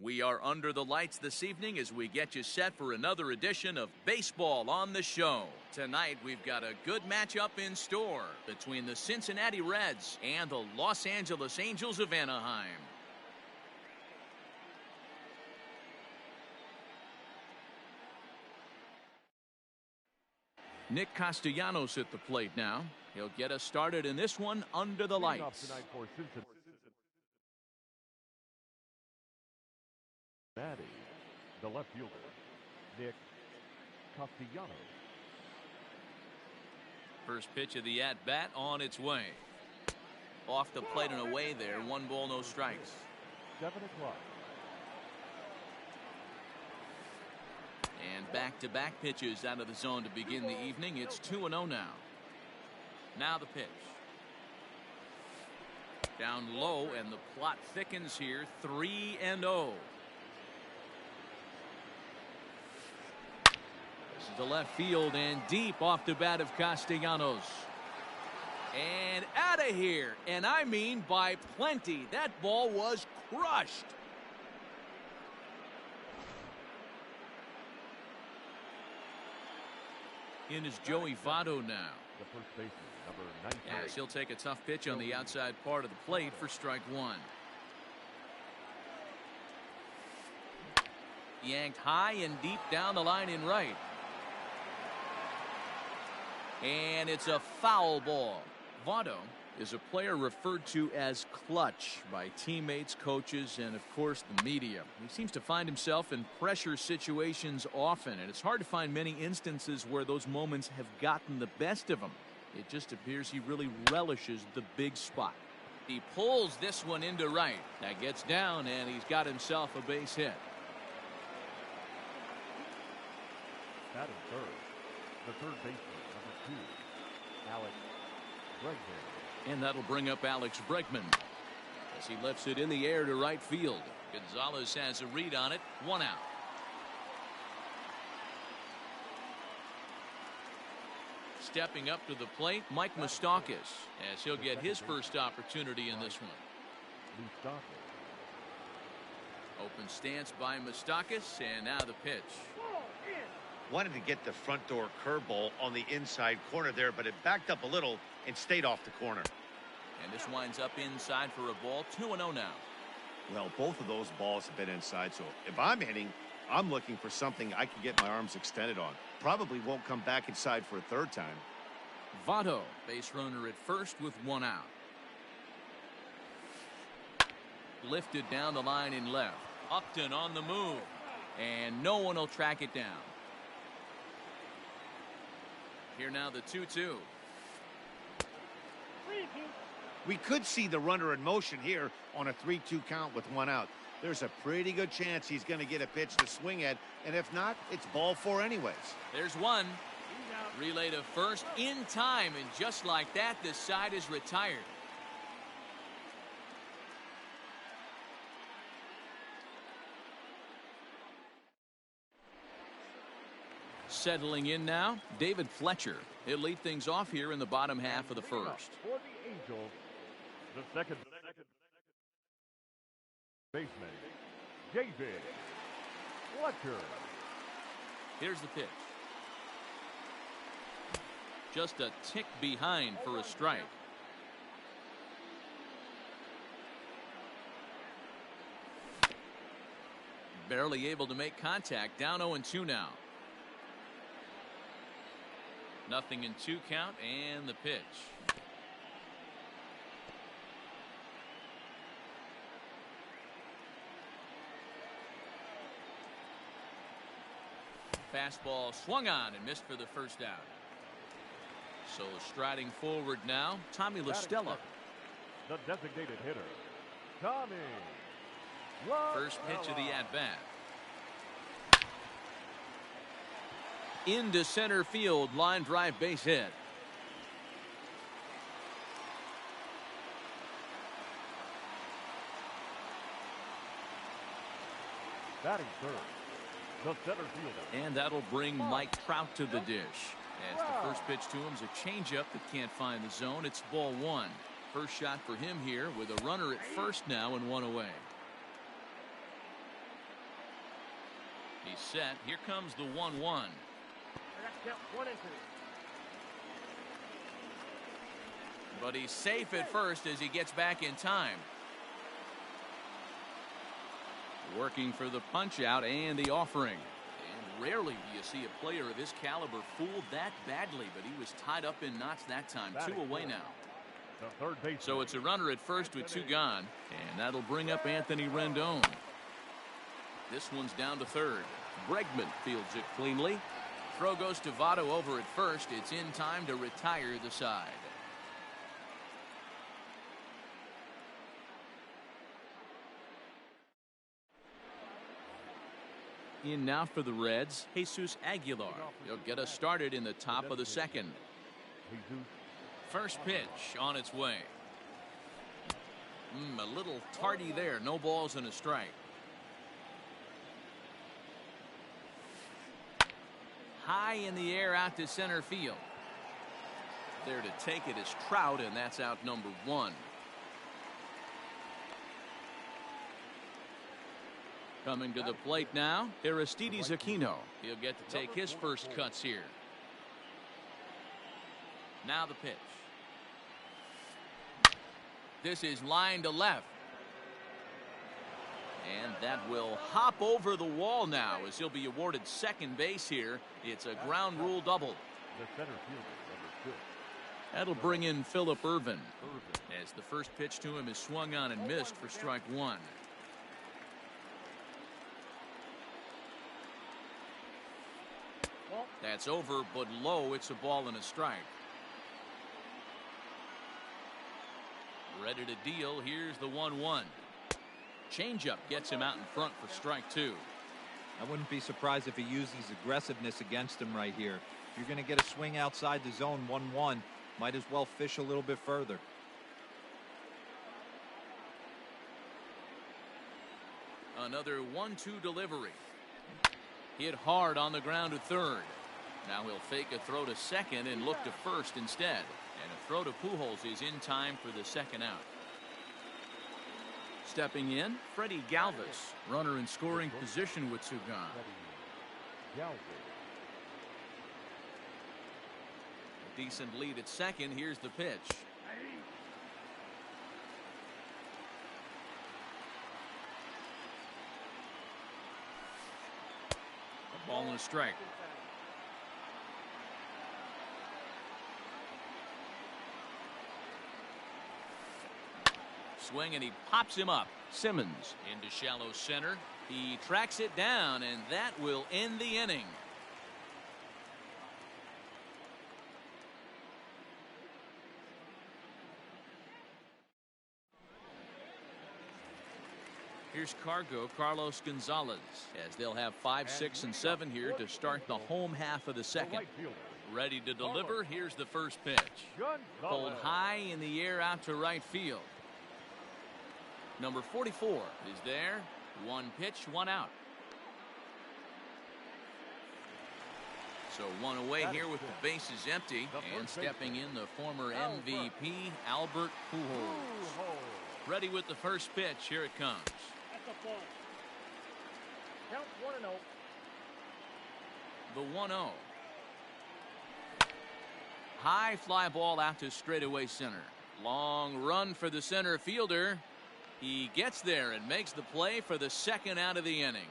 We are under the lights this evening as we get you set for another edition of Baseball on the Show. Tonight we've got a good matchup in store between the Cincinnati Reds and the Los Angeles Angels of Anaheim. Nick Castellanos at the plate now. He'll get us started in this one under the lights. The left fielder, Nick Castellanos. First pitch of the at-bat on its way. Off the plate and away there. 1 ball, no strikes. 7 o'clock. And back-to-back pitches out of the zone to begin the evening. It's 2-0 now. Now the pitch. Down low, and the plot thickens here. 3-0. To left field and deep off the bat of Castellanos. And out of here. And I mean by plenty. That ball was crushed. In is Joey Votto now. The first baseman, number 19. Yes, he'll take a tough pitch on the outside part of the plate for strike one. Yanked high and deep down the line in right. And it's a foul ball. Votto is a player referred to as clutch by teammates, coaches, and of course the media. He seems to find himself in pressure situations often, and it's hard to find many instances where those moments have gotten the best of him. It just appears he really relishes the big spot. He pulls this one into right. That gets down, and he's got himself a base hit. Batting third, the third baseman, number 2, Alex Bregman. And that'll bring up Alex Bregman as he lifts it in the air to right field. Gonzalez has a read on it. 1 out. Stepping up to the plate, Mike Moustakas, as he'll get his first opportunity in this one. Open stance by Moustakas, and now the pitch. Wanted to get the front door curveball on the inside corner there, but it backed up a little and stayed off the corner. And this winds up inside for a ball. 2-0 now. Well, both of those balls have been inside, so if I'm hitting, I'm looking for something I can get my arms extended on. Probably won't come back inside for a third time. Votto, base runner at first with 1 out. Lifted down the line in left. Upton on the move, and no one will track it down. Here now the 2-2. We could see the runner in motion here on a 3-2 count with 1 out. There's a pretty good chance he's going to get a pitch to swing at, and if not, it's ball 4 anyways. There's one. Relay to first in time, and just like that, this side is retired. Settling in now, David Fletcher. He'll lead things off here in the bottom half of the first. For the Angels, the second baseman, David Fletcher. Here's the pitch. Just a tick behind for a strike. Barely able to make contact. Down 0-2 now. Nothing in 2 count, and the pitch. Fastball swung on and missed for the first out. So striding forward now, Tommy La Stella. The designated hitter, Tommy. First pitch of the at-bat. Into center field, line drive base hit. Batting third, the center fielder. And that'll bring Mike Trout to the dish. As the first pitch to him is a changeup that can't find the zone. It's ball 1. First shot for him here with a runner at first now and 1 away. He's set. Here comes the 1-1. But he's safe at first as he gets back in time. Working for the punch out and the offering. And rarely do you see a player of his caliber fooled that badly, but he was tied up in knots that time. 2 away now. So it's a runner at first with 2 gone, and that'll bring up Anthony Rendon. This one's down to third. Bregman fields it cleanly. Throw goes to Votto over at first. It's in time to retire the side. In now for the Reds, Jesus Aguilar. He'll get us started in the top of the second. First pitch on its way. A little tardy there. No balls and a strike. High in the air out to center field. There to take it is Trout, and that's out number 1. Coming to the plate now, Aristides Aquino. He'll get to take his first cuts here. Now the pitch. This is line to left. And that will hop over the wall now as he'll be awarded second base here. It's a ground rule double. That'll bring in Phillip Ervin as the first pitch to him is swung on and missed for strike 1. That's over, but low. It's a ball and a strike. Ready to deal. Here's the 1-1. Changeup gets him out in front for strike 2. I wouldn't be surprised if he used his aggressiveness against him right here. If you're going to get a swing outside the zone 1-1, might as well fish a little bit further. Another 1-2 delivery. Hit hard on the ground to third. Now he'll fake a throw to second and look to first instead. And a throw to Pujols is in time for the second out. Stepping in, Freddie Galvis, runner in scoring position with 2 gone. A decent lead at second. Here's the pitch. A ball and a strike. Swing and he pops him up. Simmons into shallow center. He tracks it down, and that will end the inning. Here's Carlos Gonzalez, as they'll have 5, 6, and 7 here to start the home half of the second. Ready to deliver. Here's the first pitch. Pulled high in the air out to right field. Number 44 is there. 1 pitch, 1 out. So 1 away here with the bases empty. And stepping in, the former MVP, Albert Pujols. Ready with the first pitch. Here it comes. Count 1-0. The 1-0. High fly ball out to straightaway center. Long run for the center fielder. He gets there and makes the play for the second out of the inning.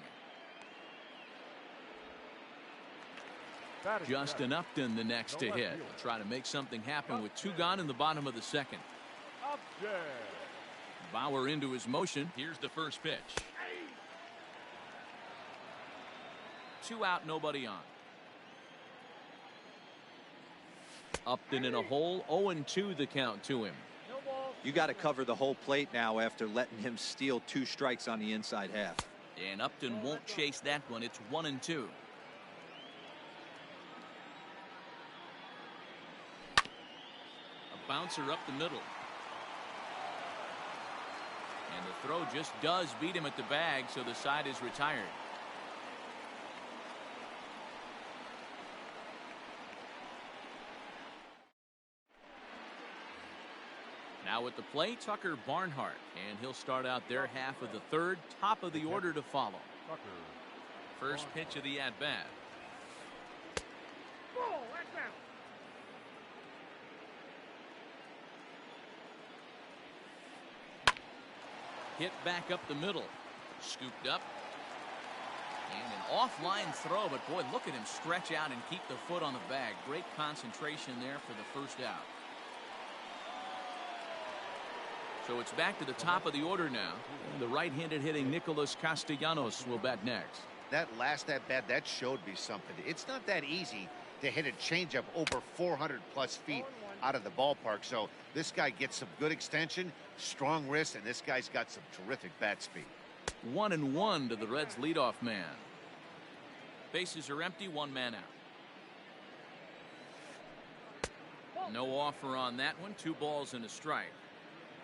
Justin Upton the next to hit. He'll try to make something happen with 2 gone in the bottom of the second. Bauer into his motion. Here's the first pitch. 2 out, nobody on. Upton in a hole. 0-2 the count to him. You got to cover the whole plate now after letting him steal 2 strikes on the inside half. And Upton won't chase that one. It's 1-2. A bouncer up the middle. And the throw just does beat him at the bag, so the side is retired. Now at the plate, Tucker Barnhart, and he'll start out their half of the third, top of the order to follow. First pitch of the at-bat. Hit back up the middle. Scooped up. And an offline throw, but boy, look at him stretch out and keep the foot on the bag. Great concentration there for the first out. So it's back to the top of the order now. And the right-handed hitting Nicholas Castellanos will bat next. That last at-bat, that showed me something. It's not that easy to hit a changeup over 400-plus feet out of the ballpark. So this guy gets some good extension, strong wrist, and this guy's got some terrific bat speed. 1-1 to the Reds' leadoff man. Bases are empty, one man out. No offer on that one. 2 balls and a strike.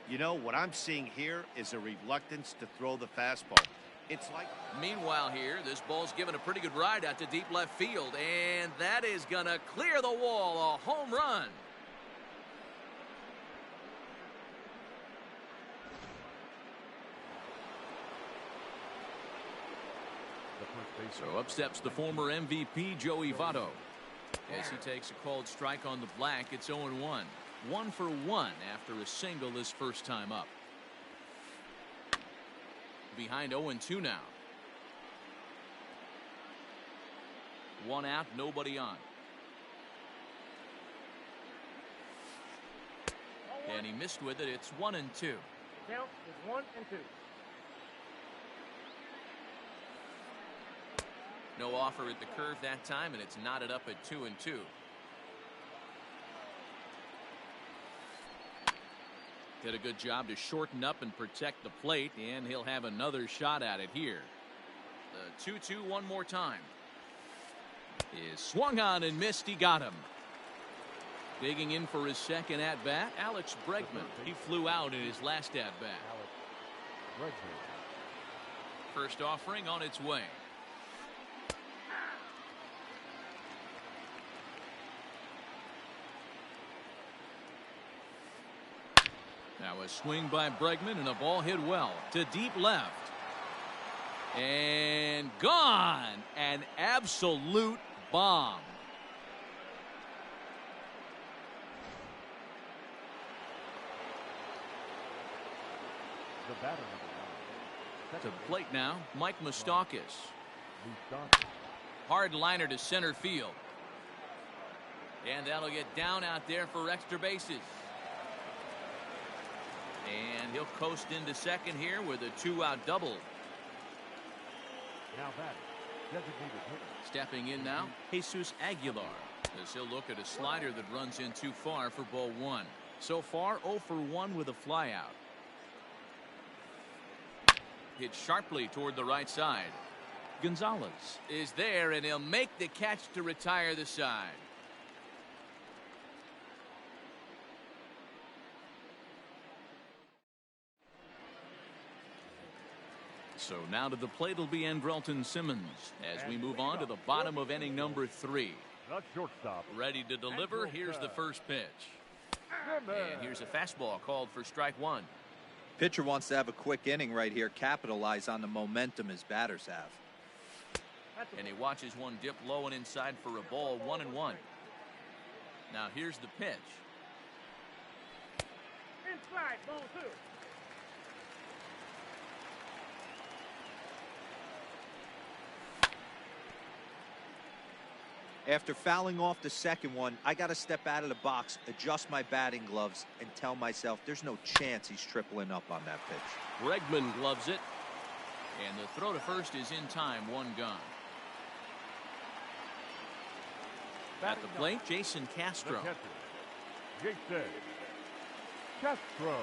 You know, what I'm seeing here is a reluctance to throw the fastball. It's like... Meanwhile here, this ball's given a pretty good ride out to deep left field, and that is going to clear the wall. A home run. So up steps the former MVP Joey Votto as he takes a called strike on the black. It's 0-1. 1 for 1 after a single his first time up. Behind 0-2 now. 1 out, nobody on. And he missed with it. It's 1-2. Count is 1-2. No offer at the curve that time, and it's knotted up at 2-2. Did a good job to shorten up and protect the plate, and he'll have another shot at it here. The 2-2 one more time. Is swung on and missed. He got him. Digging in for his second at-bat, Alex Bregman. He flew out in his last at-bat. First offering on its way. Now a swing by Bregman and a ball hit well to deep left. And gone. An absolute bomb. The batter to the plate now, Mike Moustakas. Hard liner to center field. And that'll get down out there for extra bases. And he'll coast into second here with a 2-out double. Now that designated hitter. Stepping in now, Jesus Aguilar, as he'll look at a slider that runs in too far for ball 1. So far 0 for 1 with a flyout. Hit sharply toward the right side. Gonzalez is there, and he'll make the catch to retire the side. So now to the plate will be Andrelton Simmons as we move on to the bottom of inning number 3. The shortstop. Ready to deliver. Here's the first pitch. And here's a fastball called for strike 1. Pitcher wants to have a quick inning right here, capitalize on the momentum his batters have. And he watches one dip low and inside for a ball. 1-1. Now here's the pitch. Inside, ball 2. After fouling off the second one, I got to step out of the box, adjust my batting gloves, and tell myself there's no chance he's tripling up on that pitch. Bregman gloves it. And the throw to first is in time. 1 gone. At the plate, Jason Castro. Jason Castro.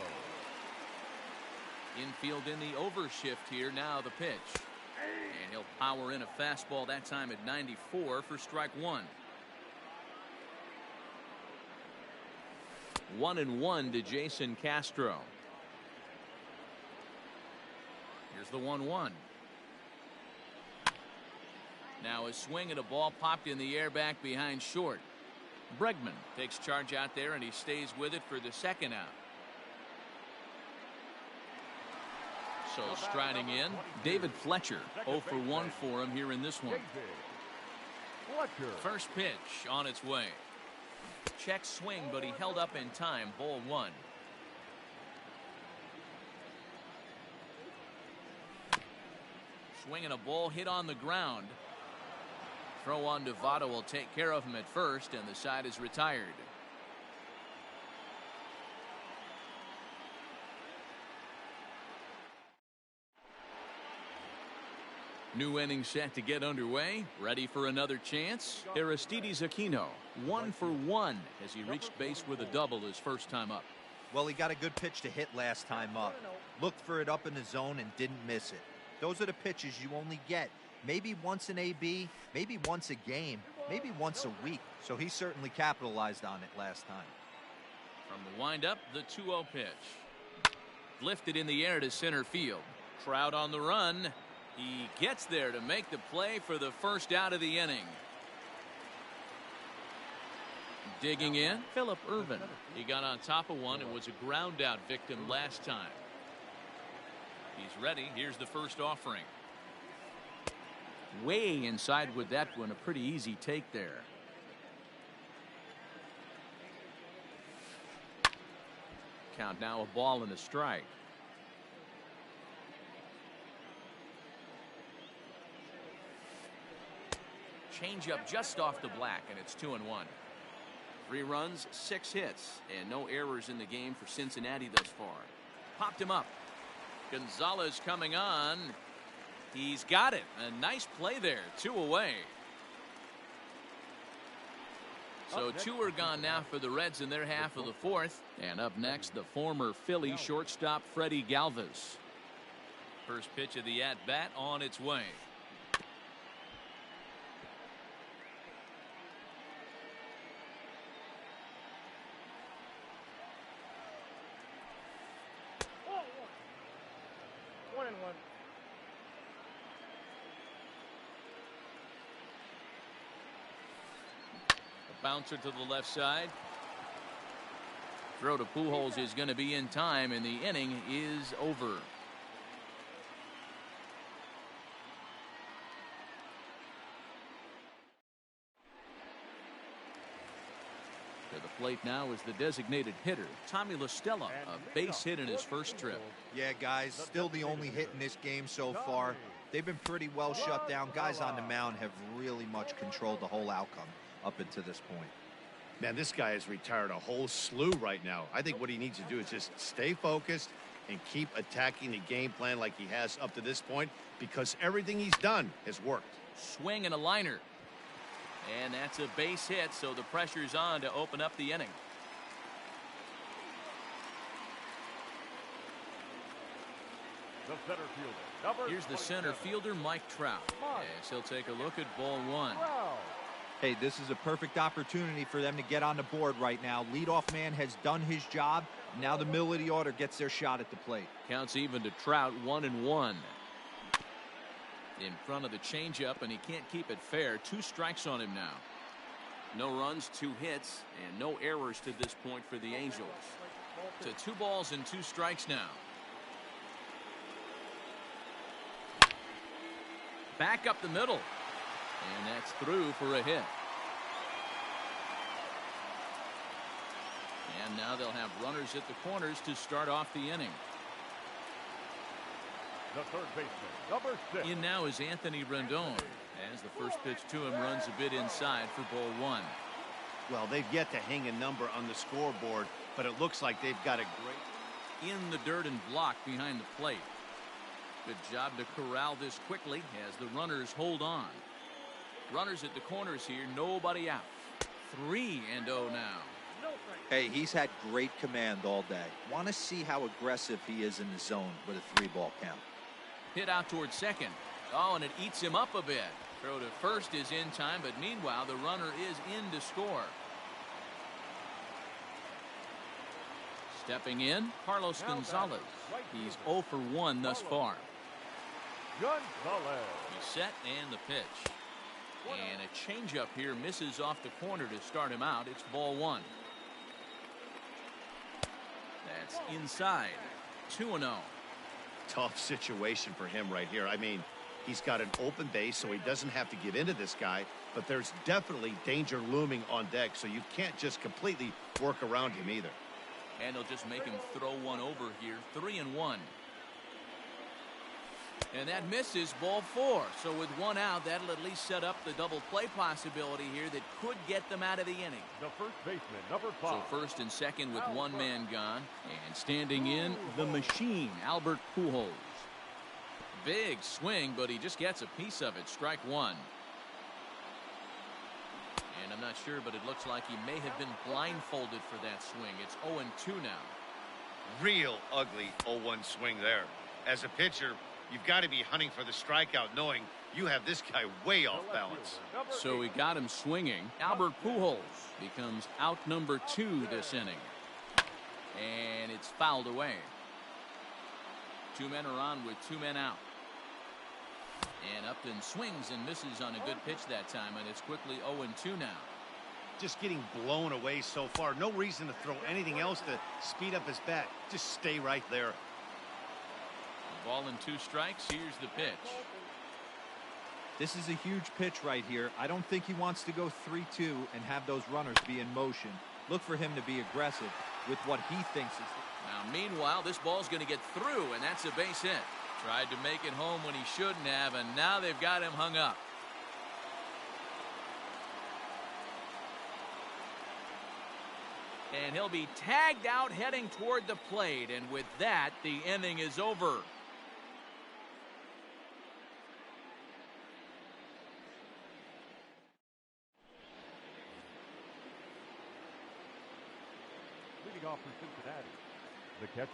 Infield in the overshift here. Now the pitch. And he'll power in a fastball that time at 94 for strike 1. 1-1 to Jason Castro. Here's the 1-1. Now a swing and a ball popped in the air back behind short. Bregman takes charge out there, and he stays with it for the second out. So striding in, David Fletcher. 0 for 1 for him here in this one. First pitch on its way. Check swing, but he held up in time. Ball 1. Swinging a ball hit on the ground. Throw on to Votto will take care of him at first, and the side is retired. New inning set to get underway. Ready for another chance. Aristides Aquino, 1 for 1 as he reached base with a double his first time up. Well, he got a good pitch to hit last time up. Looked for it up in the zone and didn't miss it. Those are the pitches you only get maybe once in AB, maybe once a game, maybe once a week. So he certainly capitalized on it last time. From the windup, the 2-0 pitch. Lifted in the air to center field. Trout on the run. He gets there to make the play for the first out of the inning. Digging in, Phillip Ervin. He got on top of one and was a ground out victim last time. He's ready. Here's the first offering. Way inside with that one. A pretty easy take there. Count now a ball and a strike. Changeup just off the black, and it's 2-1. 3 runs, 6 hits, and no errors in the game for Cincinnati thus far. Popped him up. Gonzalez coming on. He's got it. A nice play there. 2 away. So 2 are gone now for the Reds in their half of the 4th. And up next, the former Philly shortstop Freddie Galvis. First pitch of the at-bat on its way. Bouncer to the left side. Throw to Pujols is going to be in time, and the inning is over. To the plate now is the designated hitter, Tommy La Stella, a base hit in his first trip. Yeah, guys, still the only hit in this game so far. They've been pretty well shut down. Guys on the mound have really much controlled the whole outcome up until this point. Man, this guy has retired a whole slew right now. I think what he needs to do is just stay focused and keep attacking the game plan like he has up to this point, because everything he's done has worked. Swing and a liner. And that's a base hit, so the pressure's on to open up the inning. The center fielder. Here's the center fielder, Mike Trout. Yes, he'll take a look at ball 1. Hey, this is a perfect opportunity for them to get on the board right now. Leadoff man has done his job. Now the middle of the order gets their shot at the plate. Counts even to Trout, 1-1. In front of the changeup, and he can't keep it fair. 2 strikes on him now. No runs, 2 hits, and no errors to this point for the Angels. To 2 balls and 2 strikes now. Back up the middle. And that's through for a hit. And now they'll have runners at the corners to start off the inning. The third baseman, number 6. In now is Anthony Rendon, as the first pitch to him runs a bit inside for ball 1. Well, they've yet to hang a number on the scoreboard, but it looks like they've got a great... In the dirt and block behind the plate. Good job to corral this quickly as the runners hold on. Runners at the corners here, nobody out. 3-0 now. Hey, he's had great command all day. Want to see how aggressive he is in the zone with a 3-ball count. Hit out towards second. Oh, and it eats him up a bit. Throw to first is in time, but meanwhile, the runner is in to score. Stepping in, Carlos Gonzalez. He's 0 for 1 thus far. Gonzalez. He's set and the pitch. And a changeup here misses off the corner to start him out. It's ball 1. That's inside. 2-0. tough situation for him right here. I mean, he's got an open base, so he doesn't have to give into this guy, but there's definitely danger looming on deck, so you can't just completely work around him either. And they'll just make him throw one over here. 3-1. And that misses, ball 4. So with one out, that'll at least set up the double play possibility here that could get them out of the inning. The first baseman, number 5. So first and second with one man gone. And standing in, the machine, Albert Pujols. Big swing, but he just gets a piece of it. Strike 1. And I'm not sure, but it looks like he may have been blindfolded for that swing. It's 0-2 now. Real ugly 0-1 swing there. As a pitcher, you've got to be hunting for the strikeout, knowing you have this guy way off balance. So we got him swinging. Albert Pujols becomes out number 2 this inning. And it's fouled away. 2 men are on with 2 men out. And Upton swings and misses on a good pitch that time, and it's quickly 0-2 now. Just getting blown away so far. No reason to throw anything else to speed up his bat. Just stay right there. Ball and 2 strikes. Here's the pitch. This is a huge pitch right here. I don't think he wants to go 3-2 and have those runners be in motion. Look for him to be aggressive with what he thinks is. Now, meanwhile, this ball's going to get through, and that's a base hit. Tried to make it home when he shouldn't have, and now they've got him hung up. And he'll be tagged out heading toward the plate, and with that, the inning is over. Leading off for Cincinnati, the catcher.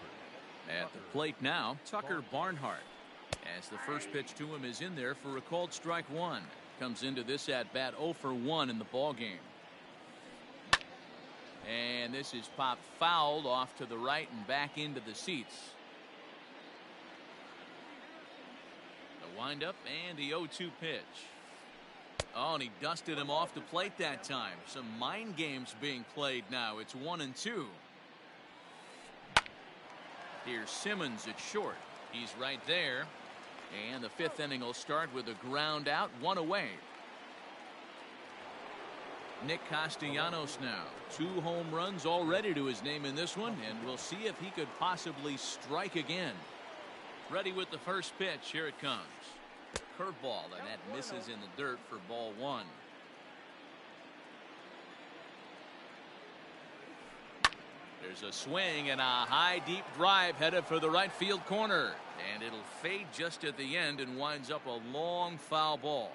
At the plate now, Tucker Barnhart. As the first pitch to him is in there for a called strike 1. Comes into this at bat 0 for 1 in the ball game. And this is popped fouled off to the right and back into the seats. The windup and the 0-2 pitch. Oh, and he dusted him off the plate that time. Some mind games being played now. It's 1-2. Here's Simmons at short. He's right there. And the 5th inning will start with a ground out, 1 away. Nick Castellanos now. 2 home runs already to his name in this one, and we'll see if he could possibly strike again. Ready with the first pitch. Here it comes. Curveball, and that misses in the dirt for ball 1. There's a swing and a high deep drive headed for the right field corner, and it'll fade just at the end and winds up a long foul ball.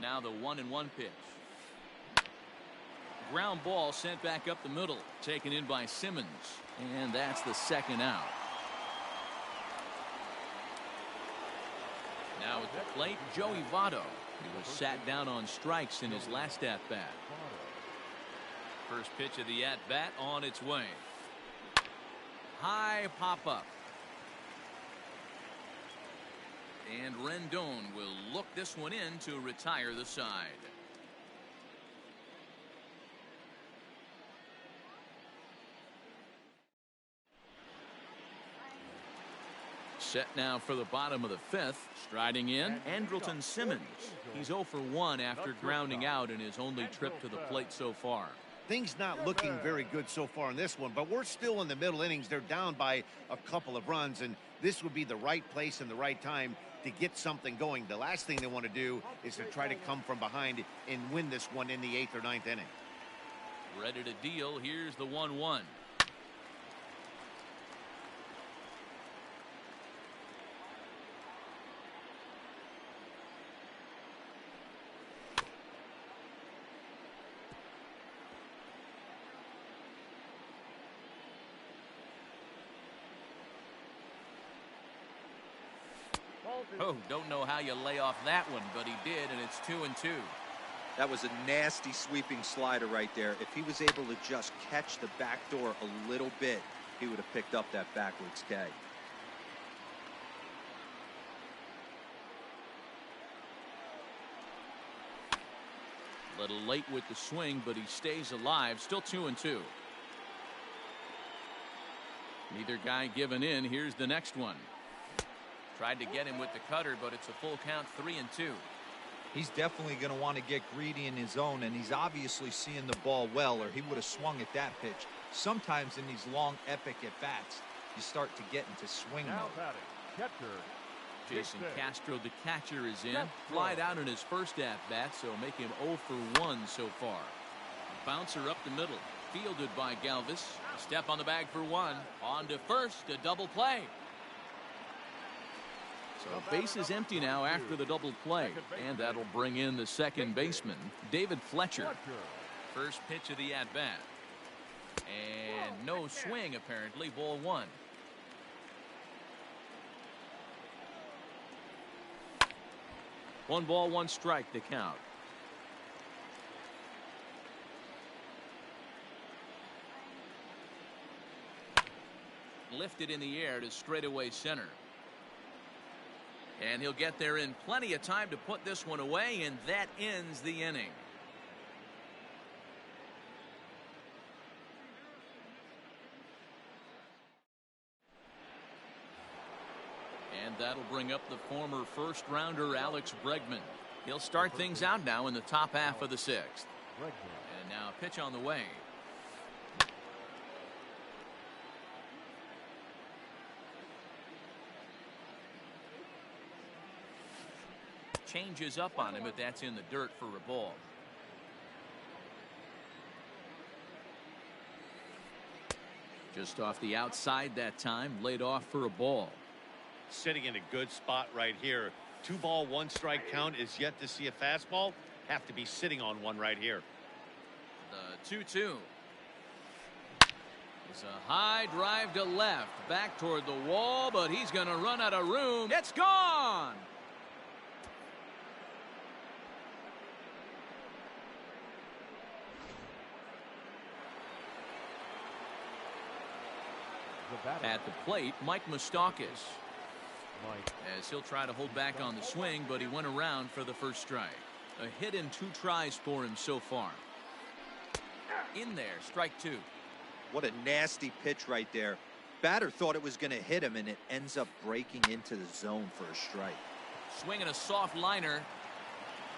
Now the 1-1 pitch. Ground ball sent back up the middle, taken in by Simmons, and that's the 2nd out. Now at the plate, Joey Votto. He was sat down on strikes in his last at bat. First pitch of the at-bat on its way. High pop-up. And Rendon will look this one in to retire the side. Set now for the bottom of the 5th. Striding in, Andrelton Simmons. He's 0 for 1 after grounding out in his only trip to the plate so far. Things not looking very good so far in this one, but we're still in the middle innings. They're down by a couple of runs, and this would be the right place and the right time to get something going. The last thing they want to do is to try to come from behind and win this one in the 8th or 9th inning. Ready to deal. Here's the 1-1. Oh, don't know how you lay off that one, but he did, and it's 2-2. That was a nasty sweeping slider right there. If he was able to just catch the back door a little bit, he would have picked up that backwards K. Little late with the swing, but he stays alive. Still 2-2. Neither guy giving in. Here's the next one. Tried to get him with the cutter, but it's a full count, 3-2. He's definitely going to want to get greedy in his own, and he's obviously seeing the ball well, or he would have swung at that pitch. Sometimes in these long, epic at-bats, you start to get into swing Now mode. batting, catcher. Jason Six. Castro, the catcher, is in. Castro. Flied out in his first at-bat, so make him 0 for 1 so far. Bouncer up the middle. Fielded by Galvis. A step on the bag for 1. On to first, a double play. So base is empty now after the double play, and that'll bring in the second baseman, David Fletcher. First pitch of the at-bat. And no swing, apparently. Ball 1. One ball, one strike, the count. Lifted in the air to straightaway center. And he'll get there in plenty of time to put this one away, and that ends the inning. And that'll bring up the former first-rounder Alex Bregman. He'll start things out now in the top half of the 6th. And now a pitch on the way. Changes up on him, but that's in the dirt for a ball. Just off the outside that time, laid off for a ball. Sitting in a good spot right here. 2 ball, 1 strike count is yet to see a fastball. Have to be sitting on one right here. The 2-2. It's a high drive to left, back toward the wall, but he's going to run out of room. It's gone. At the plate, Mike Moustakas. As he'll try to hold back on the swing, but he went around for the first strike. A hit in 2 tries for him so far. In there, strike 2. What a nasty pitch right there. Batter thought it was going to hit him, and it ends up breaking into the zone for a strike. Swinging a soft liner.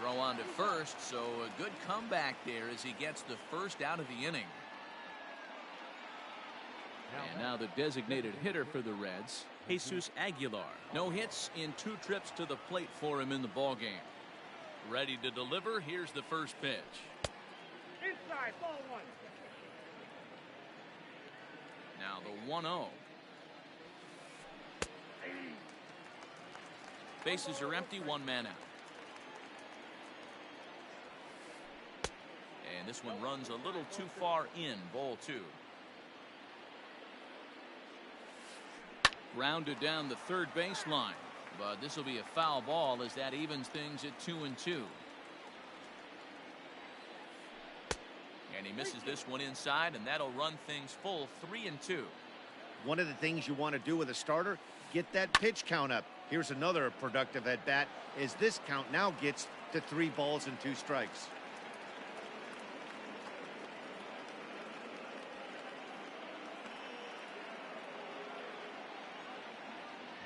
Throw on to first, so a good comeback there as he gets the first out of the inning. And now the designated hitter for the Reds, Jesus Aguilar. No hits in 2 trips to the plate for him in the ballgame. Ready to deliver. Here's the first pitch. Inside, ball 1. Now the 1-0. Bases are empty, 1 man out. And this one runs a little too far in, ball 2. Grounded down the third baseline, but this will be a foul ball as that evens things at 2-2. And he misses this one inside, and that'll run things full 3-2. One of the things you want to do with a starter, get that pitch count up. Here's another productive at bat as this count now gets to 3 balls and 2 strikes.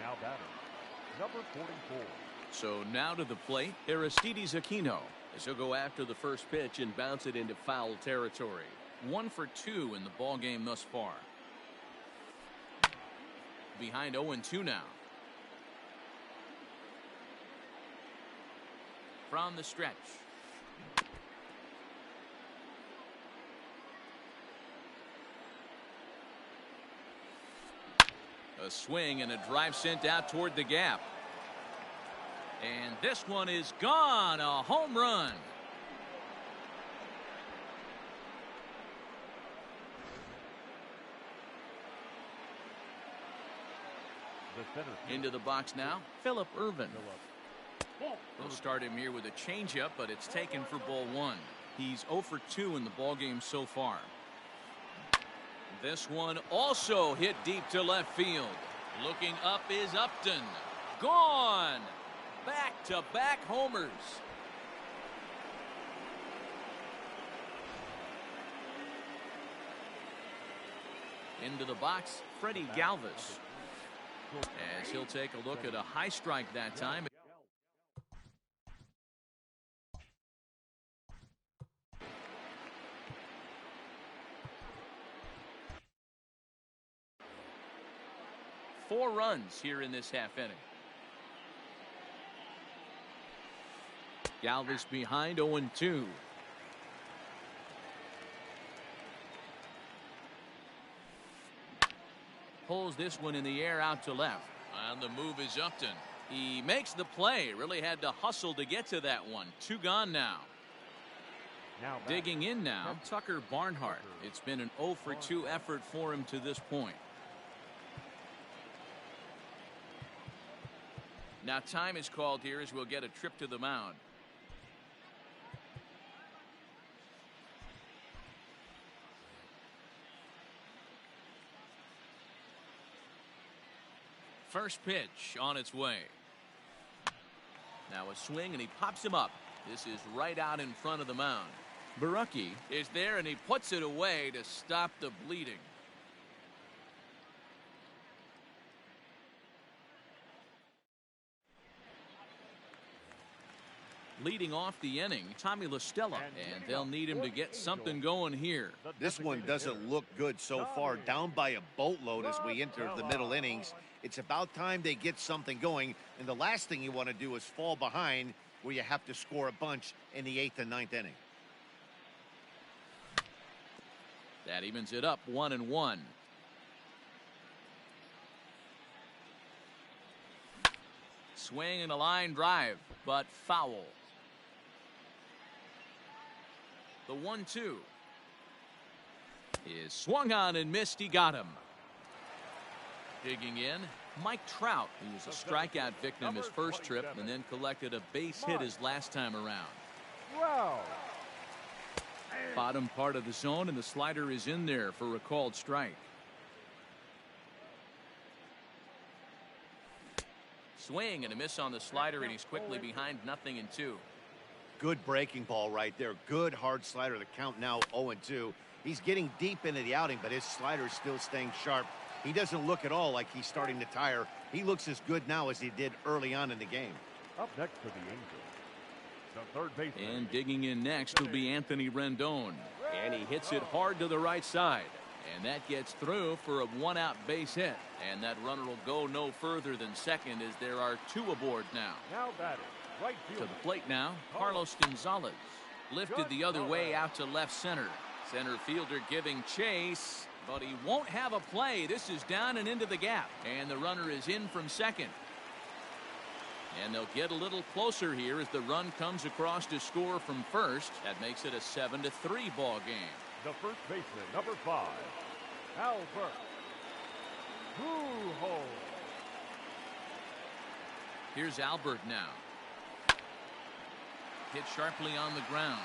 Now batting, number 44. So now to the plate, Aristides Aquino, as he'll go after the first pitch and bounce it into foul territory. 1 for 2 in the ballgame thus far. Behind 0-2 now. From the stretch. A swing and a drive sent out toward the gap. And this one is gone. A home run. Into the box now, Phillip Ervin. They'll start him here with a changeup, but it's taken for ball 1. He's 0 for 2 in the ballgame so far. This one also hit deep to left field. Looking up is Upton. Gone. Back-to-back homers. Into the box, Freddie Galvis. as he'll take a look at a high strike that time. Four runs here in this half inning. Galvis behind 0-2. Pulls this one in the air out to left. And the move is Upton. He makes the play. Really had to hustle to get to that one. Two gone now. Digging in now, Tucker Barnhart. It's been an 0-for-2 effort for him to this point. Now time is called here as we'll get a trip to the mound. First pitch on its way. Now a swing and he pops him up. This is right out in front of the mound. Barucki is there and he puts it away to stop the bleeding. Leading off the inning, Tommy La Stella, and they'll need him to get something going here. This one doesn't look good so far. Down by a boatload as we enter the middle innings. It's about time they get something going, and the last thing you want to do is fall behind where you have to score a bunch in the 8th and 9th inning. That evens it up 1-1. Swing and a line drive, but foul. The 1-2 is swung on and missed. He got him. Digging in, Mike Trout, who was a strikeout victim his first trip and then collected a base hit his last time around. Wow. Bottom part of the zone, and the slider is in there for a called strike. Swing and a miss on the slider, and he's quickly behind 0-2. Good breaking ball right there. Good hard slider. The count now 0-2. He's getting deep into the outing, but his slider is still staying sharp. He doesn't look at all like he's starting to tire. He looks as good now as he did early on in the game. Up next for the Angels, the third baseman. And digging in next will be Anthony Rendon. And he hits it hard to the right side. And that gets through for a one-out base hit. And that runner will go no further than second as there are two aboard now. Now batting, right To field. the plate now, Carlos Gonzalez. Lifted the other way out to left center. Center fielder giving chase, but he won't have a play. This is down and into the gap. And the runner is in from second. And they'll get a little closer here as the run comes across to score from first. That makes it a 7-3 ball game. The first baseman, number 5, Albert Pujols. Here's Albert now. Hit sharply on the ground.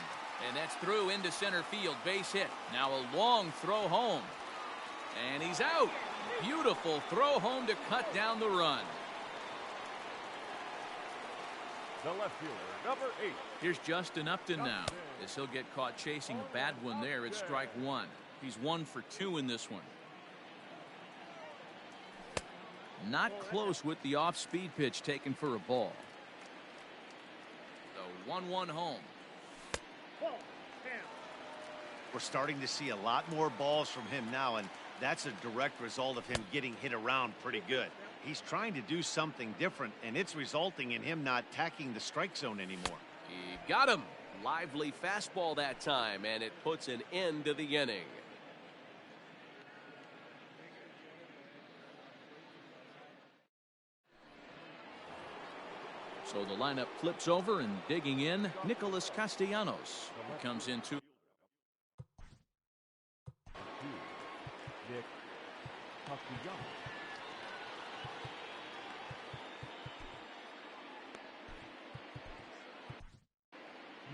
And that's through into center field. Base hit. Now a long throw home. And he's out. Beautiful throw home to cut down the run. The left fielder, number 8. Here's Justin Upton now, as he'll get caught chasing a bad one there at strike one. He's 1 for 2 in this one. Not close with the off-speed pitch taken for a ball. The 1-1 home. We're starting to see a lot more balls from him now, and that's a direct result of him getting hit around pretty good. He's trying to do something different, and it's resulting in him not tacking the strike zone anymore. He got him. Lively fastball that time, and it puts an end to the inning. So the lineup flips over, and digging in, Nicholas Castellanos. He comes into Nick Castellanos.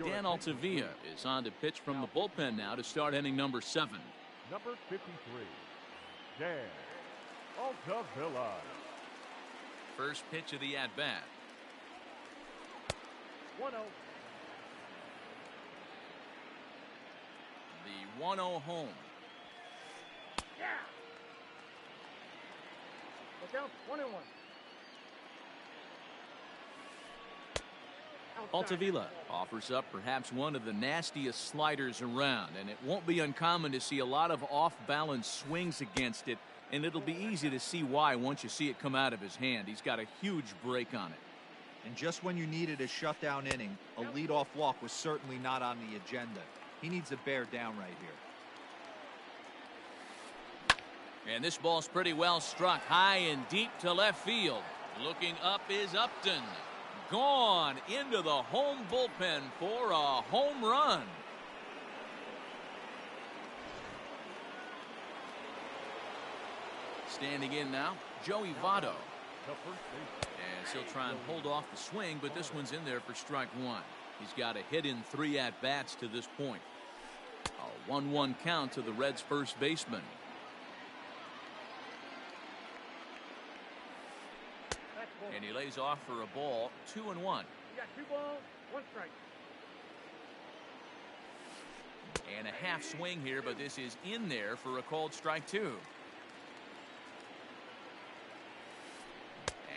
Dan Altavilla is on to pitch from the bullpen now to start inning number 7. Number 53, Dan Altavilla. First pitch of the at-bat. 1-0. The 1-0 home. Look out, 1-1. Altavilla offers up perhaps one of the nastiest sliders around, and it won't be uncommon to see a lot of off-balance swings against it, and it'll be easy to see why once you see it come out of his hand. He's got a huge break on it. And just when you needed a shutdown inning, a leadoff walk was certainly not on the agenda. He needs to bear down right here. And this ball's pretty well struck high and deep to left field. Looking up is Upton. Gone into the home bullpen for a home run. Standing in now, Joey Votto. As he'll try and hold off the swing, but this one's in there for strike one. He's got a hit in 3 at-bats to this point. A 1-1 count to the Reds' first baseman. And he lays off for a ball, 2-1. You got 2 balls, 1 strike. And a half swing here, but this is in there for a called strike 2.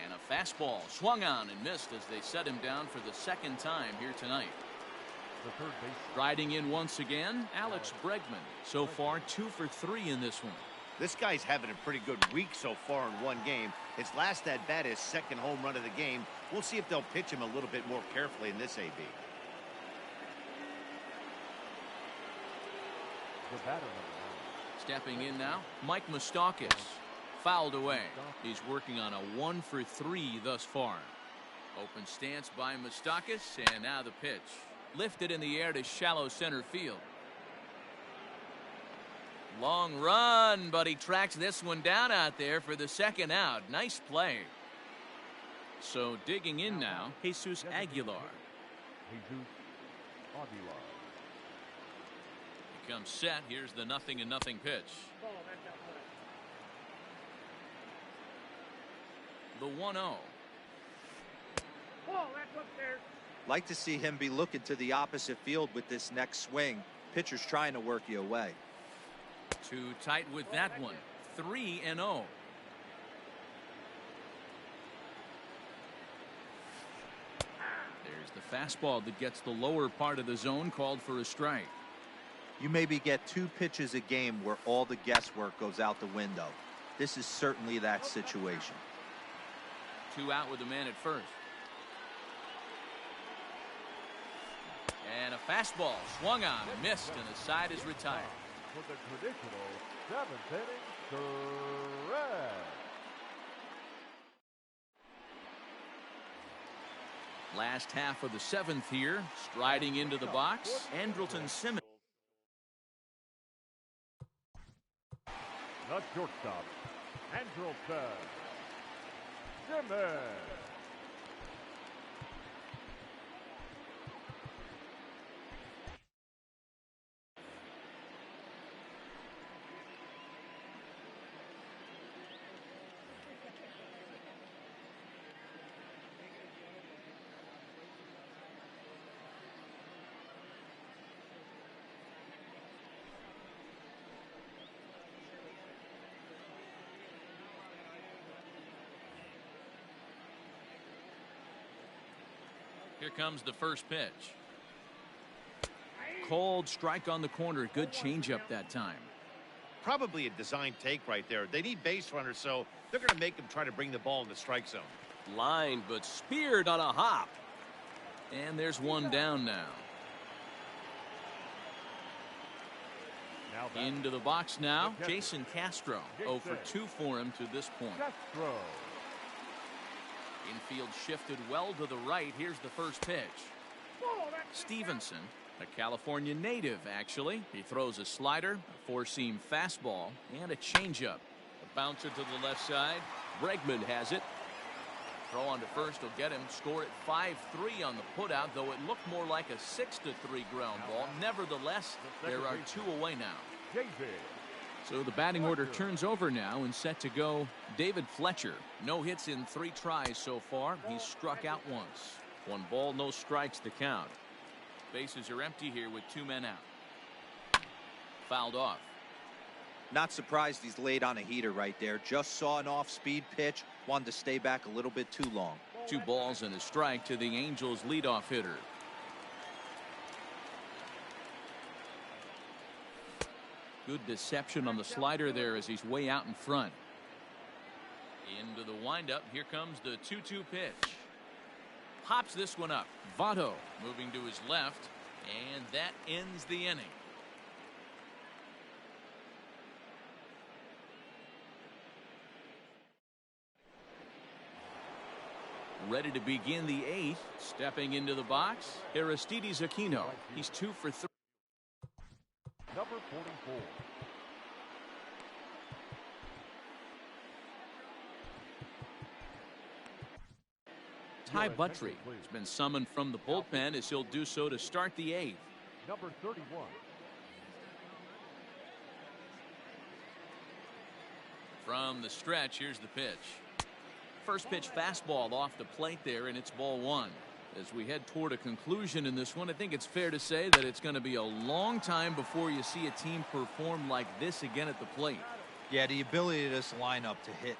And a fastball swung on and missed as they set him down for the 2nd time here tonight. Riding in once again, Alex Bregman. So far 2 for 3 in this one. This guy's having a pretty good week so far in one game. His last at bat, his 2nd home run of the game. We'll see if they'll pitch him a little bit more carefully in this AB. Stepping in now, Mike Moustakas. Fouled away. He's working on a 1 for 3 thus far. Open stance by Moustakas, and now the pitch. Lifted in the air to shallow center field. Long run, but he tracks this one down out there for the 2nd out. Nice play. So digging in now, Jesus Aguilar. He comes set. Here's the 0-0 pitch. Ball, that's outside. The 1-0. Ball, that's upstairs. Like to see him be looking to the opposite field with this next swing. Pitcher's trying to work you away. Too tight with that one. 3-0. There's the fastball that gets the lower part of the zone, called for a strike. You maybe get 2 pitches a game where all the guesswork goes out the window. This is certainly that situation. 2 out with a man at first. And a fastball swung on and missed, and the side is retired. For the traditional 7th inning, correct. Last half of the 7th here, striding into the box, Andrelton Simmons. The shortstop, Andrelton Simmons. Here comes the first pitch. Cold strike on the corner. Good changeup that time. Probably a design take right there. They need base runners, so they're going to make him try to bring the ball in the strike zone. Lined but speared on a hop. And there's one down now. Into the box now, Jason Castro. 0 for 2 for him to this point. Castro. Infield shifted well to the right. Here's the first pitch. Stevenson, a California native, actually. He throws a slider, a 4-seam fastball, and a changeup. A bouncer to the left side. Bregman has it. Throw on to first will get him. Score at 5-3 on the putout, though it looked more like a 6-3 ground ball. Nevertheless, there are 2 away now. So the batting order turns over now, and set to go David Fletcher. No hits in 3 tries so far. He's struck out once. 1 ball, no strikes to count. Bases are empty here with 2 men out. Fouled off. Not surprised he's laid on a heater right there. Just saw an off-speed pitch. Wanted to stay back a little bit too long. 2 balls and a strike to the Angels leadoff hitter. Good deception on the slider there as he's way out in front. Into the windup. Here comes the 2-2 pitch. Pops this one up. Votto moving to his left, and that ends the inning. Ready to begin the 8th. Stepping into the box, Aristides Aquino. He's 2 for 3. Number 44. Ty Buttrey has been summoned from the bullpen as he'll do so to start the 8th. Number 31. From the stretch, here's the pitch. First pitch fastball off the plate there, and it's ball 1. As we head toward a conclusion in this one, I think it's fair to say that it's going to be a long time before you see a team perform like this again at the plate. Yeah, the ability of this lineup to hit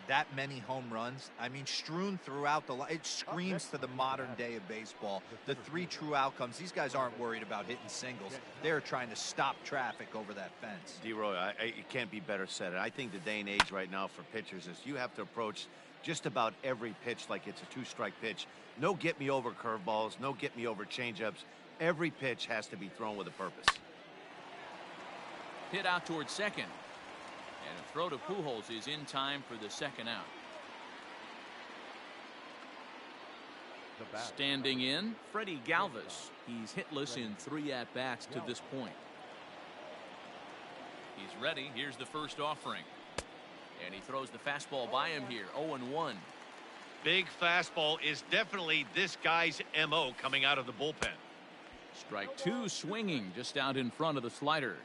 that many home runs, I mean, strewn throughout the line, it screams to the modern day of baseball. The 3 true outcomes. These guys aren't worried about hitting singles. They're trying to stop traffic over that fence. D-Roy, it can't be better said. I think the day and age right now for pitchers is you have to approach just about every pitch like it's a 2-strike pitch. No get-me-over curveballs, no get-me-over changeups. Every pitch has to be thrown with a purpose. Hit out towards second. And a throw to Pujols is in time for the second out. Standing in, Freddie Galvis. He's hitless in 3 at-bats to this point. He's ready. Here's the first offering. And he throws the fastball by him here. 0-1. Big fastball is definitely this guy's MO coming out of the bullpen. Strike 2 swinging just out in front of the slider.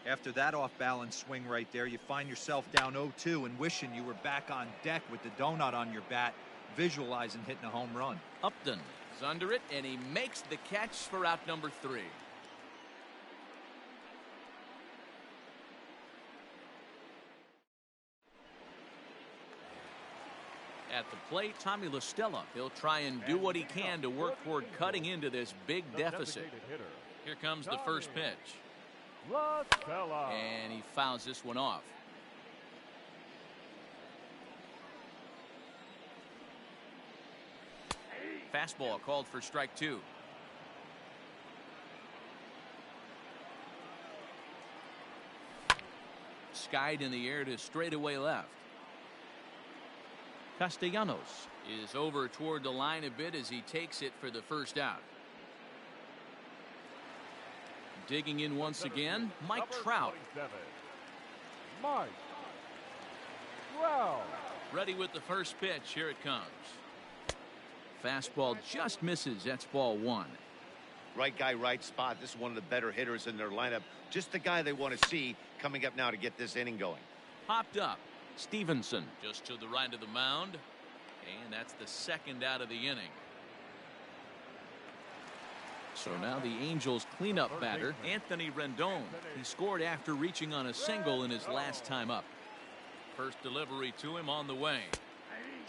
After that off-balance swing right there, you find yourself down 0-2 and wishing you were back on deck with the donut on your bat, visualizing hitting a home run. Upton is under it, and he makes the catch for out number 3. At the plate, Tommy La Stella. He'll try and do what he can to work toward cutting into this big deficit. Here comes the first pitch. And he fouls this one off. Fastball called for strike 2. Skied in the air to straightaway left. Castellanos is over toward the line a bit as he takes it for the first out. Digging in once again, Mike Trout. Mike Trout. Ready with the first pitch. Here it comes. Fastball just misses. That's ball 1. Right guy, right spot. This is one of the better hitters in their lineup. Just the guy they want to see coming up now to get this inning going. Popped up. Stevenson just to the right of the mound. And that's the second out of the inning. So now the Angels cleanup batter, Anthony Rendon. He scored after reaching on a single in his last time up. First delivery to him on the way.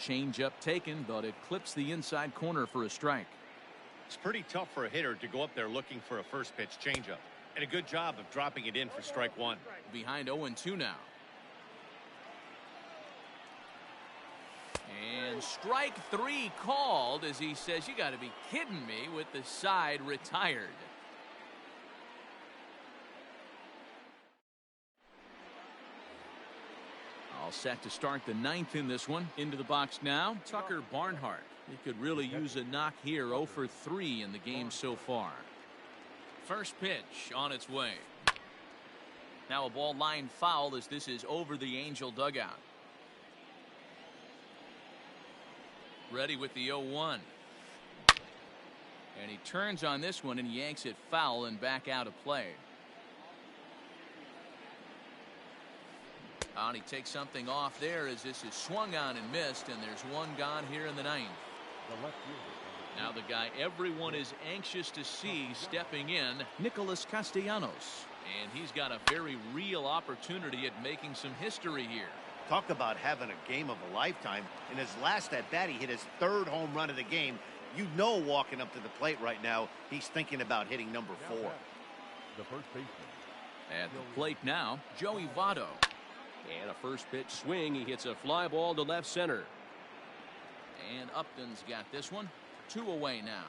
Changeup taken, but it clips the inside corner for a strike. It's pretty tough for a hitter to go up there looking for a first pitch changeup. And a good job of dropping it in for strike 1. Behind 0-2 now. And strike 3 called as he says, "You got to be kidding me," with the side retired. All set to start the 9th in this one. Into the box now, Tucker Barnhart. He could really use a knock here. 0 for 3 in the game so far. First pitch on its way. Now a ball line foul as this is over the Angel dugout. Ready with the 0-1. And he turns on this one and yanks it foul and back out of play. And he takes something off there as this is swung on and missed, and there's one gone here in the 9th. Now the guy everyone is anxious to see stepping in, Nicholas Castellanos. And he's got a very real opportunity at making some history here. Talk about having a game of a lifetime. In his last at bat, he hit his 3rd home run of the game. You know, walking up to the plate right now, he's thinking about hitting number 4. The first baseman. At the plate now, Joey Votto. And a first pitch swing. He hits a fly ball to left center. And Upton's got this one. 2 away now.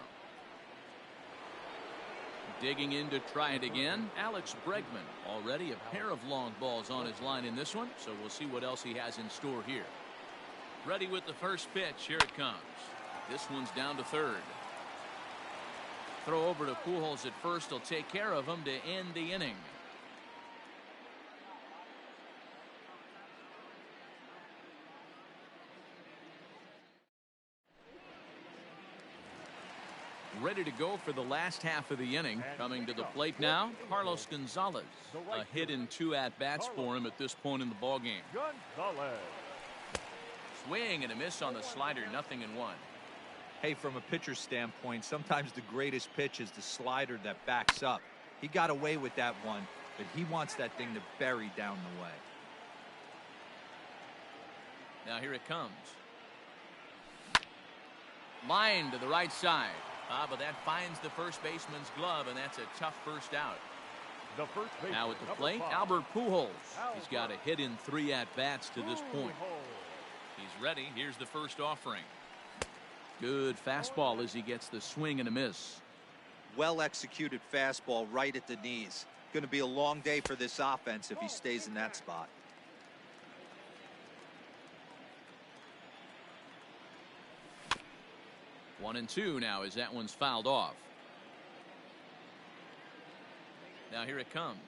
Digging in to try it again, Alex Bregman. Already a pair of long balls on his line in this one, so we'll see what else he has in store here. Ready with the first pitch. Here it comes. This one's down to 3rd. Throw over to Pujols at first. Will take care of him to end the inning. Ready to go for the last half of the inning. Coming to the plate now, Carlos Gonzalez. A hit in 2 at-bats for him at this point in the ballgame. Gonzalez. Swing and a miss on the slider, 0-1. Hey, from a pitcher's standpoint, sometimes the greatest pitch is the slider that backs up. He got away with that one, but he wants that thing to bury down the way. Now here it comes. Line to the right side. But that finds the first baseman's glove, and that's a tough first out. The first baseman. Now at the number plate, 5. Albert Pujols. He's got a hit in 3 at-bats to this point. Pujols. He's ready. Here's the first offering. Good fastball as he gets the swing and a miss. Well executed fastball right at the knees. Going to be a long day for this offense if he stays in that spot. One and 2 now as that one's fouled off. Now here it comes.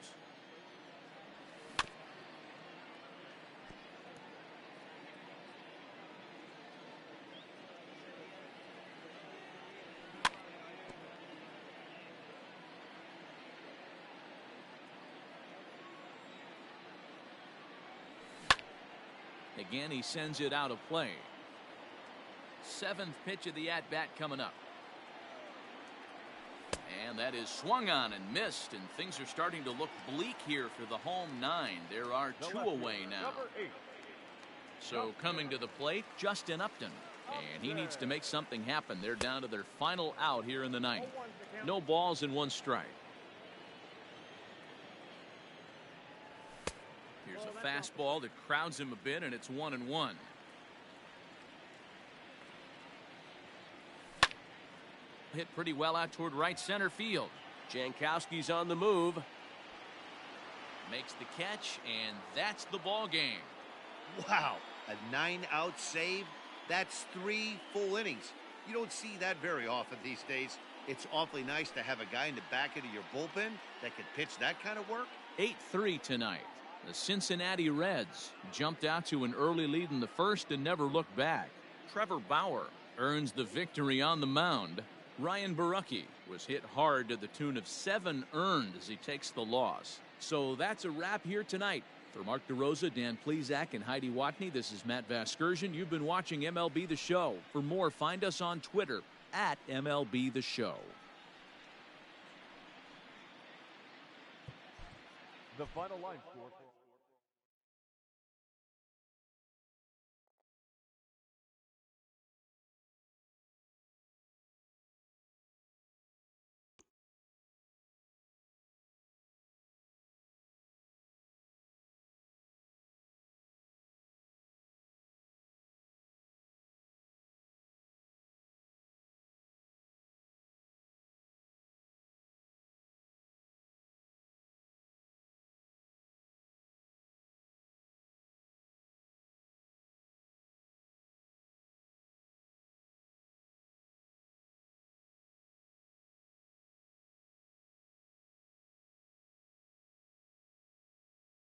Again, he sends it out of play. 7th pitch of the at-bat coming up. And that is swung on and missed, and things are starting to look bleak here for the home 9. There are 2 away now. Number 8. So coming to the plate, Justin Upton. And he needs to make something happen. They're down to their final out here in the 9th. No balls and 1 strike. Here's a fastball that crowds him a bit, and it's 1-1. Hit pretty well out toward right center field. Jankowski's on the move. Makes the catch, and that's the ball game. Wow, a 9-out save. That's 3 full innings. You don't see that very often these days. It's awfully nice to have a guy in the back end of your bullpen that can pitch that kind of work. 8-3 tonight. The Cincinnati Reds jumped out to an early lead in the first and never looked back. Trevor Bauer earns the victory on the mound. Ryan Barucki was hit hard to the tune of 7 earned as he takes the loss. So that's a wrap here tonight. For Mark DeRosa, Dan Plesac, and Heidi Watney, this is Matt Vasgersian. You've been watching MLB The Show. For more, find us on Twitter at MLB The Show. The final line score for